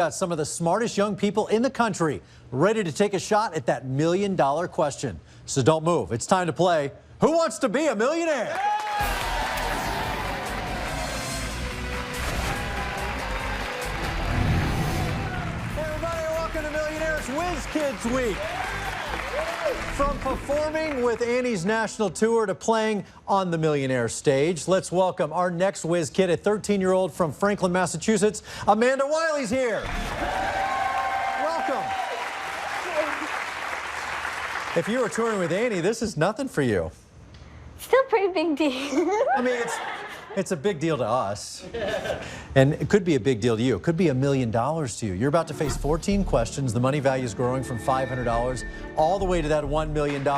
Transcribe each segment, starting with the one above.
Got some of the smartest young people in the country ready to take a shot at that $1 million question. So don't move. It's time to play Who Wants to Be a Millionaire? Hey everybody, welcome to Millionaires Whiz Kids Week. From performing with Annie's national tour to playing on the Millionaire stage, let's welcome our next whiz kid, a 13-year-old from Franklin, Massachusetts. Amanda Wiley's here. Welcome. If you were touring with Annie, this is nothing for you. Still pretty big deal. I mean, it's a big deal to us. And it could be a big deal to you. It could be $1 million to you. You're about to face 14 questions. The money value is growing from $500 all the way to that $1 million. You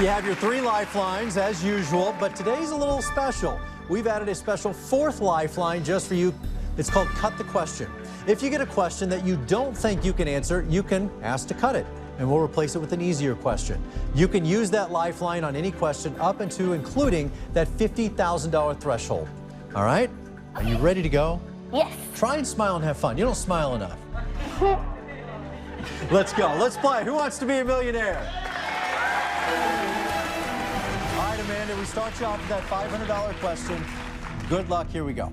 have your 3 lifelines as usual, but today's a little special. We've added a special 4th lifeline just for you. It's called Cut the Question. If you get a question that you don't think you can answer, you can ask to cut it, and we'll replace it with an easier question. You can use that lifeline on any question up into including that $50,000 threshold. All right? Are you ready to go? Yes. Try and smile and have fun. You don't smile enough. Let's go. Let's play Who Wants to Be a Millionaire? All right, Amanda, we start you off with that $500 question. Good luck. Here we go.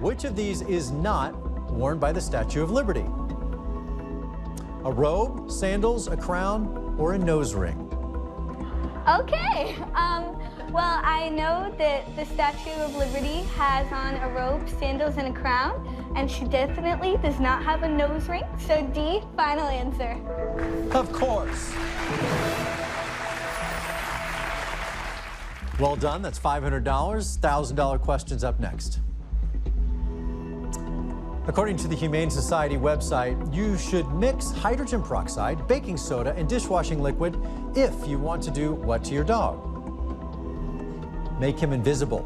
Which of these is not worn by the Statue of Liberty? A robe, sandals, a crown, or a nose ring? Okay. Well, I know that the Statue of Liberty has on a robe, sandals, and a crown, and she definitely does not have a nose ring. So D, final answer. Of course. Well done. That's $500. $1,000 questions up next. According to the Humane Society website, you should mix hydrogen peroxide, baking soda, and dishwashing liquid if you want to do what to your dog? Make him invisible,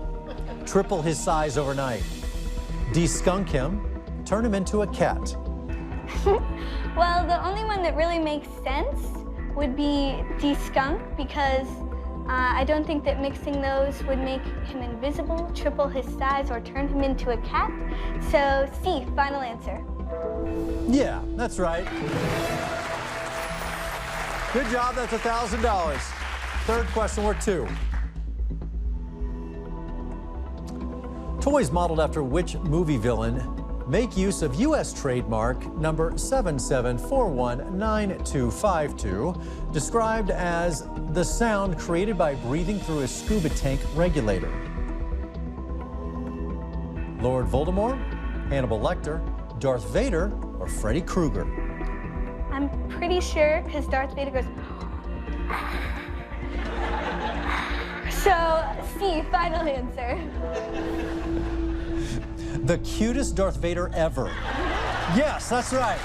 triple his size overnight, de-skunk him, turn him into a cat. Well, the only one that really makes sense would be de-skunk, because I don't think that mixing those would make him invisible, triple his size, or turn him into a cat. So C, final answer. Yeah, that's right. Good job, that's $1,000. Third question, we're 2. Toys modeled after which movie villain make use of U.S. trademark number 77419252, described as the sound created by breathing through a scuba tank regulator? Lord Voldemort, Hannibal Lecter, Darth Vader, or Freddy Krueger? I'm pretty sure, because Darth Vader goes... So C, final answer. The cutest Darth Vader ever. Yes, that's right.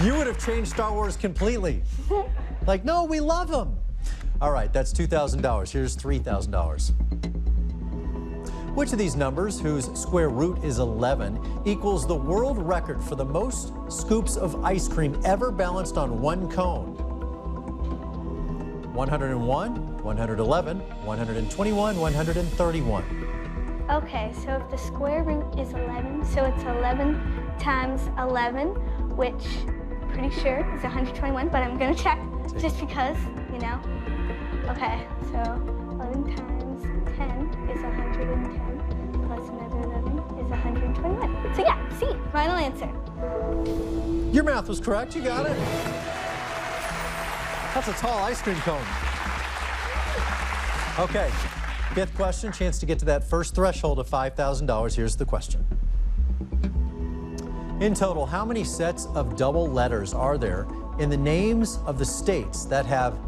You would have changed Star Wars completely. Like, no, we love him. All right, that's $2,000. Here's $3,000. Which of these numbers, whose square root is 11, equals the world record for the most scoops of ice cream ever balanced on one cone? 101, 111, 121, 131. Okay, so if the square root is 11, so it's 11 times 11, which I'm pretty sure is 121, but I'm gonna check just because, you know. Okay, so 11 times 10 is 110, plus another 11 is 121. So yeah, C, final answer. Your math was correct, you got it. That's a tall ice cream cone. Okay, 5th question, chance to get to that first threshold of $5,000. Here's the question. In total, how many sets of double letters are there in the names of the states that have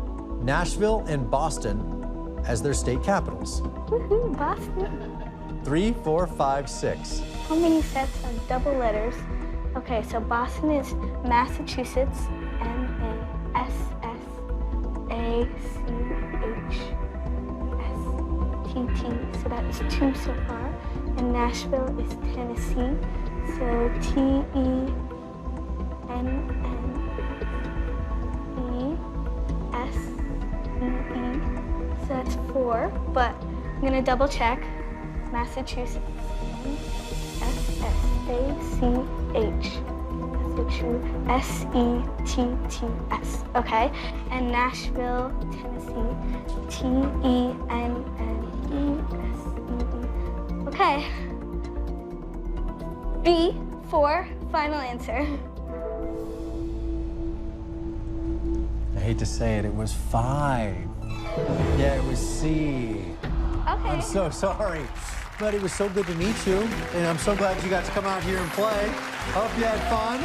Nashville and Boston as their state capitals? Woohoo, Boston. 3, 4, 5, 6. How many sets of double letters? Okay, so Boston is Massachusetts, M-A-S-S-A-C-H-S-T-T, so that's 2 so far. And Nashville is Tennessee, so T-E-N-N-E-S-E-E so that's 4, but I'm gonna double check. Massachusetts. S-S-A-C-H. S-E-T-T-S. Okay. And Nashville, Tennessee. T-E-N-N-E-S-E-E. Okay. B, 4, final answer. I hate to say it, it was 5. Yeah, it was C. Okay. I'm so sorry, but it was so good to meet you, and I'm so glad you got to come out here and play. Hope you had fun.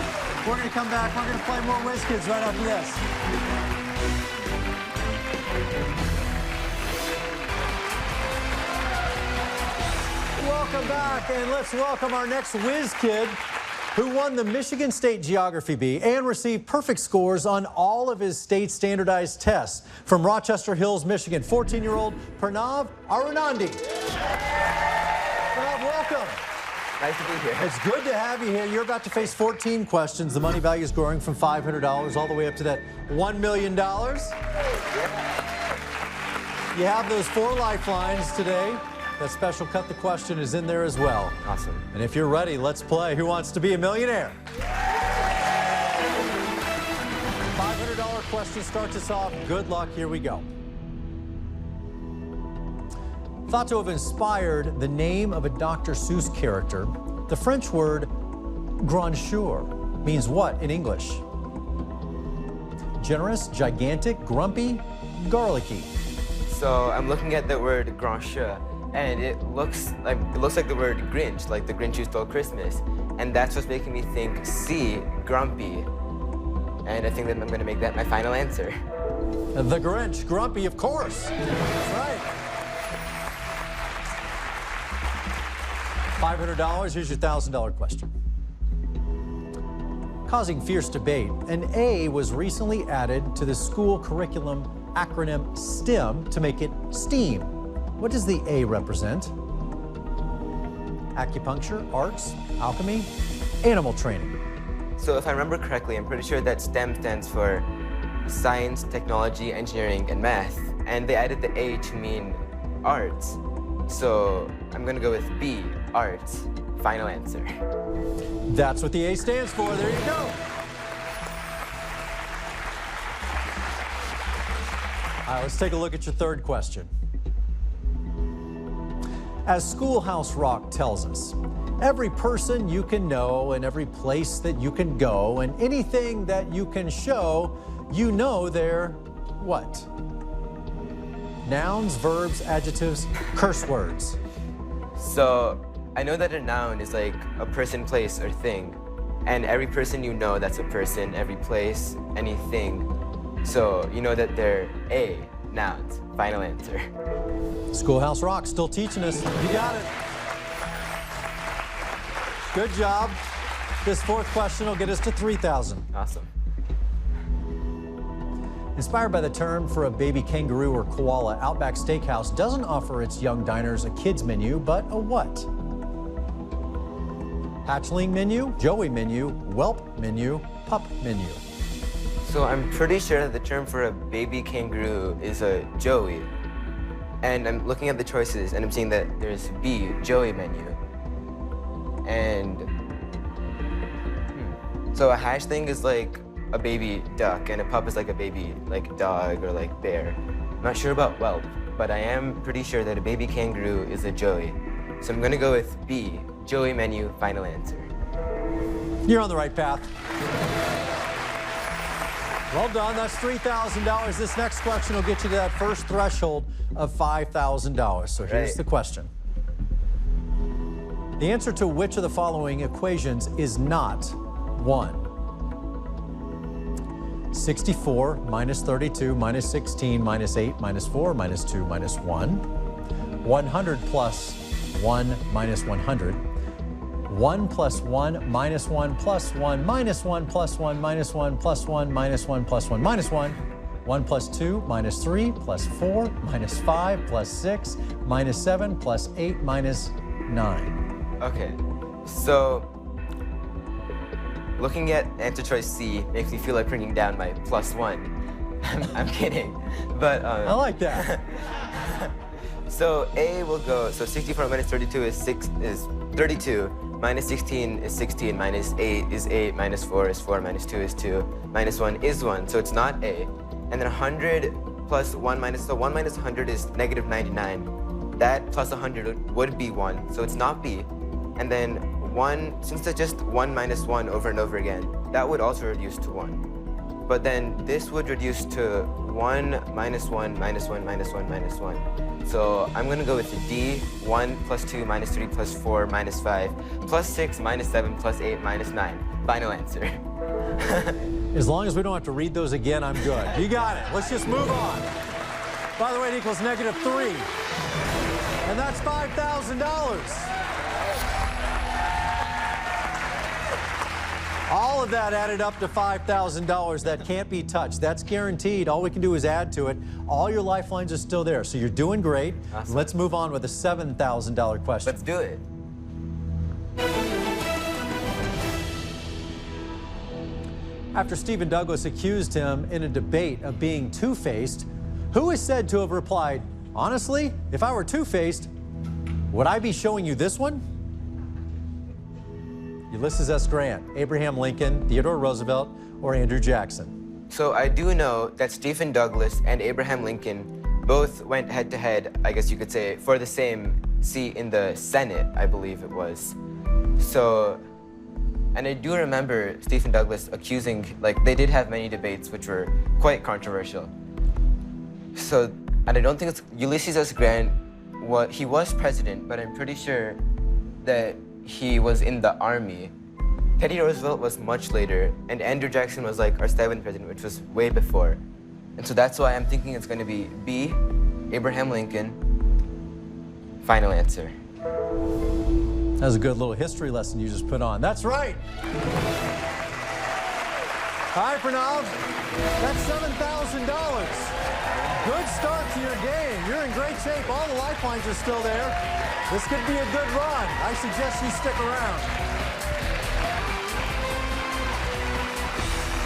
We're going to come back. We're going to play more WizKids right after this. Welcome back, and let's welcome our next WizKid, who won the Michigan State Geography Bee and received perfect scores on all of his state standardized tests. From Rochester Hills, Michigan, 14-year-old Pranav Arunandi. Pranav, welcome. Nice to be here. It's good to have you here. You're about to face 14 questions. The money value is growing from $500 all the way up to that $1 million. You have those 4 lifelines today. That special Cut the Question is in there as well. Awesome. And if you're ready, let's play Who Wants to Be a Millionaire? $500 question starts us off. Good luck. Here we go. Thought to have inspired the name of a Dr. Seuss character, the French word grandeur means what in English? Generous, gigantic, grumpy, garlicky. So I'm looking at the word grandeur, and it looks like the word Grinch, like the Grinch who stole Christmas, and that's what's making me think C, grumpy, and I think that I'm going to make that my final answer. The Grinch, grumpy, of course. That's right. $500. Here's your $1,000 question. Causing fierce debate, an A was recently added to the school curriculum acronym STEM to make it STEAM. What does the A represent? Acupuncture, arts, alchemy, animal training. So if I remember correctly, I'm pretty sure that STEM stands for science, technology, engineering, and math, and they added the A to mean arts. So I'm going to go with B, arts. Final answer. That's what the A stands for. There you go. All right, let's take a look at your third question. As Schoolhouse Rock tells us, every person you can know and every place that you can go and anything that you can show, you know they're what? Nouns, verbs, adjectives, curse words. So I know that a noun is like a person, place, or thing. And every person you know, that's a person, every place, anything. So you know that they're A, nouns. Final answer. Schoolhouse Rock still teaching us. You got it. Good job. This fourth question will get us to 3,000. Awesome. Inspired by the term for a baby kangaroo or koala, Outback Steakhouse doesn't offer its young diners a kids menu, but a what? Hatchling menu, Joey menu, whelp menu, pup menu. So I'm pretty sure that the term for a baby kangaroo is a joey. And I'm looking at the choices and I'm seeing that there's B, joey menu. And so a hatchling is like a baby duck and a pup is like a baby like dog or like bear. I'm not sure about whelp, but I am pretty sure that a baby kangaroo is a joey. So I'm gonna go with B, joey menu, final answer. You're on the right path. Well done, that's $3,000. This next question will get you to that first threshold of $5,000. So here's Right. the question. The answer to which of the following equations is not 1? 64 minus 32 minus 16 minus 8 minus 4 minus 2 minus 1. 100 plus 1 minus 100. 1 plus 1 minus 1 plus 1 minus 1 plus 1 minus 1 plus 1 minus 1 plus 1 minus 1. 1 plus 2 minus 3 plus 4 minus 5 plus 6 minus 7 plus 8 minus 9. Okay, so looking at answer choice C makes me feel like bringing down my +1. I'm kidding, but I like that. So A will go, so 64 minus 32 is 32, minus 16 is 16, minus 8 is 8, minus 4 is 4, minus 2 is 2, minus 1 is 1, so it's not A. And then 100 plus 1 minus, so 1 minus 100 is negative 99. That plus 100 would be 1, so it's not B. And then 1, since it's just 1 minus 1 over and over again, that would also reduce to 1. But then this would reduce to 1 minus 1 minus 1 minus 1 minus 1. So I'm gonna go with D, 1 plus 2 minus 3 plus 4 minus 5 plus 6 minus 7 plus 8 minus 9. Final answer. As long as we don't have to read those again, I'm good. You got it. Let's just move on. By the way, it equals negative 3. And that's $5,000. All of that added up to $5,000. That can't be touched. That's guaranteed. All we can do is add to it. All your lifelines are still there, so you're doing great. Awesome. Let's move on with a $7,000 question. Let's do it. After Stephen Douglas accused him in a debate of being two-faced, who is said to have replied, "Honestly, if I were two-faced, would I be showing you this one?" Ulysses S. Grant, Abraham Lincoln, Theodore Roosevelt, or Andrew Jackson? So I do know that Stephen Douglas and Abraham Lincoln both went head-to-head, I guess you could say, for the same seat in the Senate, I believe it was. So, and I do remember Stephen Douglas accusing, like, they did have many debates which were quite controversial. So, and I don't think it's Ulysses S. Grant, he was president, but I'm pretty sure that he was in the army. Teddy Roosevelt was much later, and Andrew Jackson was like our 7th president, which was way before. And so that's why I'm thinking it's gonna be B, Abraham Lincoln. Final answer. That was a good little history lesson you just put on. That's right. Hi, Pranav. That's $7,000. Good start to your game. You're in great shape. All the lifelines are still there. This could be a good run. I suggest you stick around.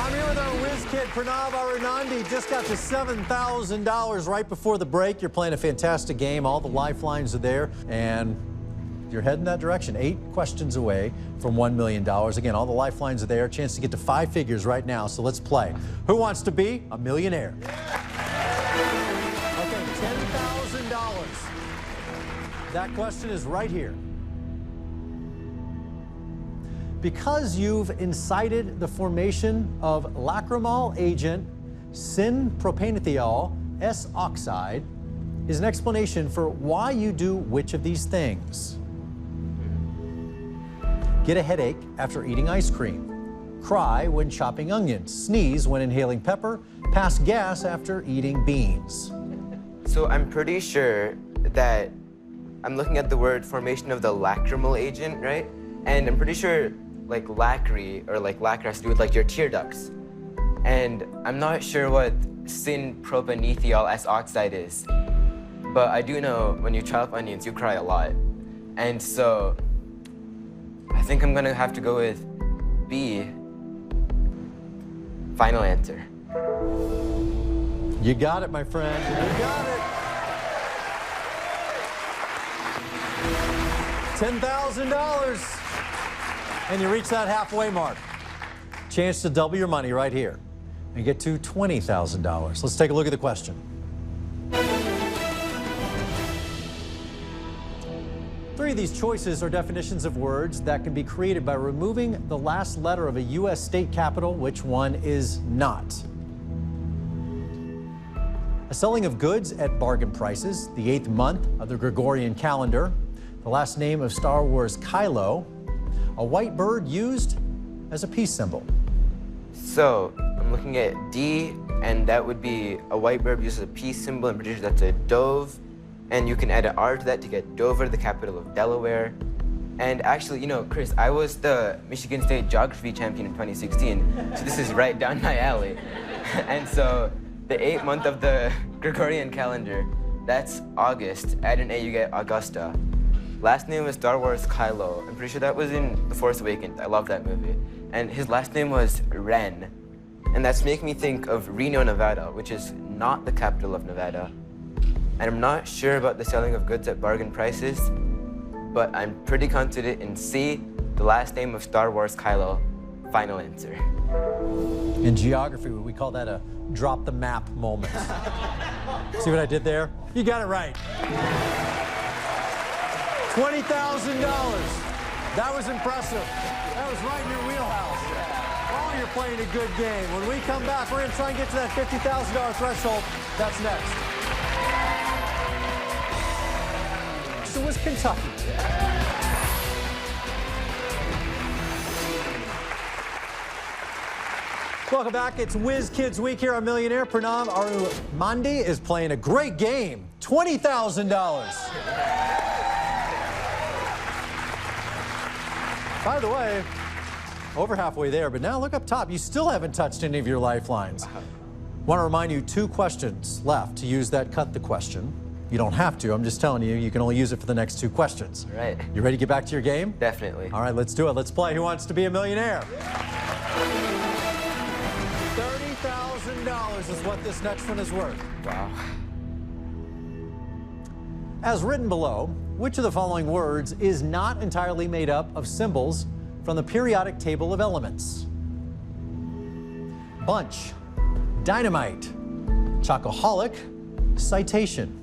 I'm here with our whiz kid, Pranav Arunandi. Just got to $7,000 right before the break. You're playing a fantastic game. All the lifelines are there, and you're heading that direction. 8 questions away from $1 million. Again, all the lifelines are there. A chance to get to 5 figures right now, so let's play. Who wants to be a millionaire? Okay, $10,000. That question is right here. Because you've incited the formation of lacrimal agent syn-propanethiol S-oxide is an explanation for why you do which of these things. Get a headache after eating ice cream. Cry when chopping onions. Sneeze when inhaling pepper. Pass gas after eating beans. So I'm pretty sure that I'm looking at the word formation of the lacrimal agent, right? And I'm pretty sure like lacry or like lacquer has to do with like your tear ducts. And I'm not sure what syn-propanethiol S-oxide is, but I do know when you chop onions, you cry a lot. And so I think I'm gonna have to go with B. Final answer. You got it, my friend. You got it. $10,000. And you reach that halfway mark. Chance to double your money right here and get to $20,000. Let's take a look at the question. Three of these choices are definitions of words that can be created by removing the last letter of a U.S. state capital. Which one is not? A selling of goods at bargain prices, the 8th month of the Gregorian calendar, the last name of Star Wars Kylo, a white bird used as a peace symbol. So I'm looking at D, and that would be a white bird used as a peace symbol. I'm pretty sure that's a dove. And you can add an R to that to get Dover, the capital of Delaware. And actually, you know, Chris, I was the Michigan State geography champion in 2016, so this is right down my alley. And so the 8th month of the Gregorian calendar, that's August. Add an A, you get Augusta. Last name was Star Wars Kylo. I'm pretty sure that was in The Force Awakens. I love that movie. And his last name was Ren. And that's making me think of Reno, Nevada, which is not the capital of Nevada. and I'm not sure about the selling of goods at bargain prices, but I'm pretty confident in C, the last name of Star Wars Kylo. Final answer. In geography, we call that a drop the map moment. See what I did there? You got it right. $20,000. That was impressive. That was right in your wheelhouse. Oh, you're playing a good game. When we come back, we're going to try and get to that $50,000 threshold. That's next. So it was Kentucky. Welcome back. It's Whiz Kids Week here on Millionaire. Pranav Arumandi is playing a great game. $20,000. By the way, over halfway there, but now look up top. You still haven't touched any of your lifelines. Want to remind you, 2 questions left to use that cut the question. You don't have to. I'm just telling you, you can only use it for the next 2 questions. All right. You ready to get back to your game? Definitely. All right, let's do it. Let's play Who Wants to Be a Millionaire? $30,000 is what this next one is worth. Wow. As written below, which of the following words is not entirely made up of symbols from the periodic table of elements? Bunch, dynamite, chocoholic, citation.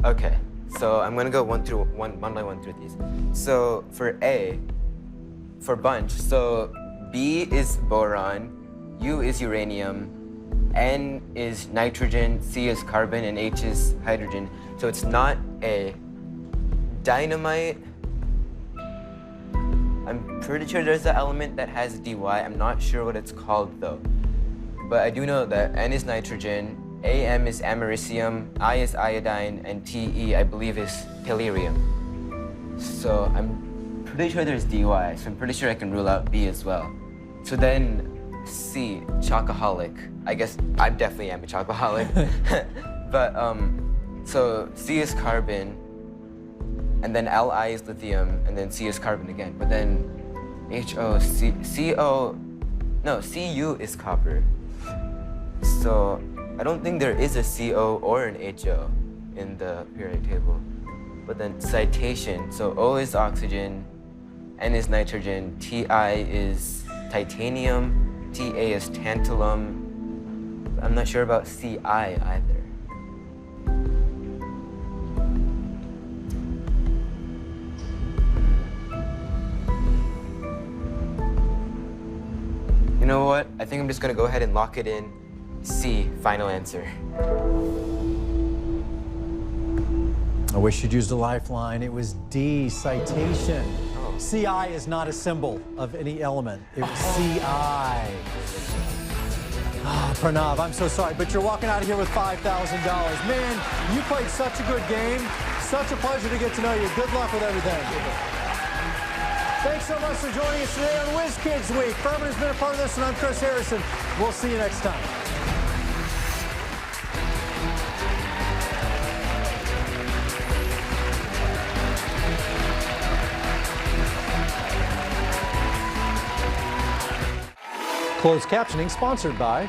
Okay, so I'm gonna go one by one through these. So for A, for bunch, so B is boron, U is uranium, N is nitrogen, C is carbon, and H is hydrogen. So it's not A. Dynamite, I'm pretty sure there's an element that has dy. I'm not sure what it's called though. But I do know that N is nitrogen, Am is americium, I is iodine, and Te, I believe, is tellurium. So I'm pretty sure there's dy, so I'm pretty sure I can rule out B as well. So then C, chocoholic. I guess I definitely am a chocoholic. But so C is carbon, and then Li is lithium, and then C is carbon again. But then Cu is copper. So I don't think there is a CO or an HO in the periodic table. But then citation, so O is oxygen, N is nitrogen, Ti is titanium, Ta is tantalum. I'm not sure about Ci either. You know what? I think I'm just gonna go ahead and lock it in. C, final answer. I wish you'd used a lifeline. It was D, citation. Oh. Ci is not a symbol of any element. It was Ci. Pranav, I'm so sorry, but you're walking out of here with $5,000. Man, you played such a good game. Such a pleasure to get to know you. Good luck with everything. Thanks so much for joining us today on Whiz Kids Week. Furman has been a part of this, and I'm Chris Harrison. We'll see you next time. Closed captioning sponsored by